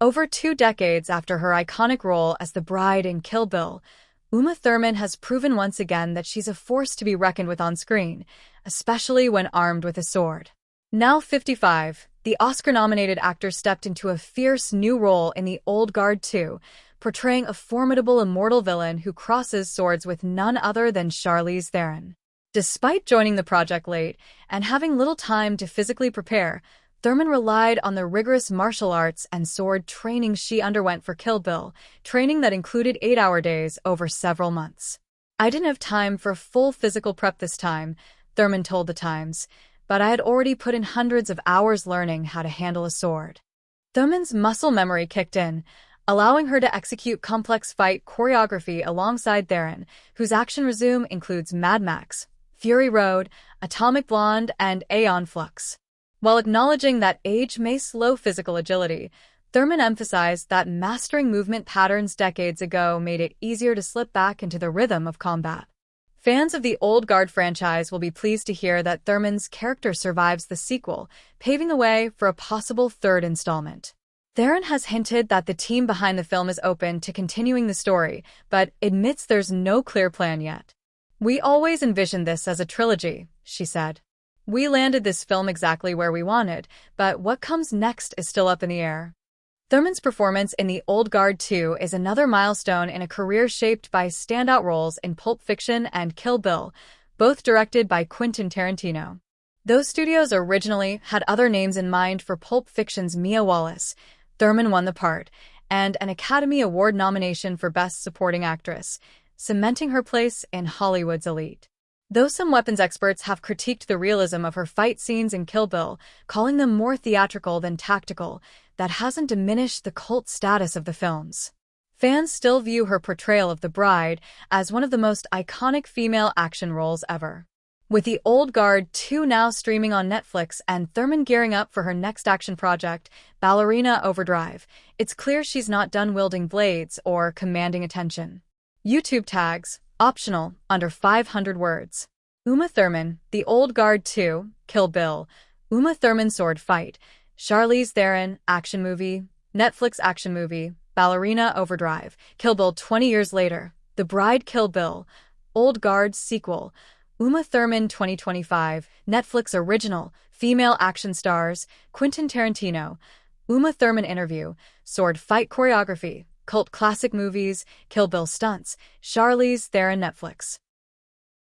Over 2 decades after her iconic role as the bride in Kill Bill, Uma Thurman has proven once again that she's a force to be reckoned with on screen, especially when armed with a sword. Now 55, the Oscar-nominated actor stepped into a fierce new role in The Old Guard 2, portraying a formidable immortal villain who crosses swords with none other than Charlize Theron. Despite joining the project late and having little time to physically prepare, Thurman relied on the rigorous martial arts and sword training she underwent for Kill Bill, training that included 8-hour days over several months. "I didn't have time for full physical prep this time," Thurman told The Times, "but I had already put in hundreds of hours learning how to handle a sword." Thurman's muscle memory kicked in, allowing her to execute complex fight choreography alongside Theron, whose action resume includes Mad Max, Fury Road, Atomic Blonde, and Aeon Flux. While acknowledging that age may slow physical agility, Thurman emphasized that mastering movement patterns decades ago made it easier to slip back into the rhythm of combat. Fans of the Old Guard franchise will be pleased to hear that Thurman's character survives the sequel, paving the way for a possible third installment. Theron has hinted that the team behind the film is open to continuing the story, but admits there's no clear plan yet. "We always envisioned this as a trilogy," she said. "We landed this film exactly where we wanted, but what comes next is still up in the air." Thurman's performance in The Old Guard 2 is another milestone in a career shaped by standout roles in Pulp Fiction and Kill Bill, both directed by Quentin Tarantino. Those studios originally had other names in mind for Pulp Fiction's Mia Wallace. Thurman won the part, and an Academy Award nomination for Best Supporting Actress, cementing her place in Hollywood's elite. Though some weapons experts have critiqued the realism of her fight scenes in Kill Bill, calling them more theatrical than tactical, that hasn't diminished the cult status of the films. Fans still view her portrayal of the bride as one of the most iconic female action roles ever. With The Old Guard 2 now streaming on Netflix and Thurman gearing up for her next action project, Ballerina Overdrive, it's clear she's not done wielding blades or commanding attention. YouTube tags, optional, under 500 words. Uma Thurman, The Old Guard 2, Kill Bill, Uma Thurman sword fight, Charlize Theron action movie, Netflix action movie, Ballerina Overdrive, Kill Bill 20 years later, The Bride Kill Bill, Old Guard sequel, Uma Thurman 2025, Netflix original, female action stars, Quentin Tarantino, Uma Thurman interview, sword fight choreography, cult classic movies, Kill Bill stunts, Charlize Theron Netflix.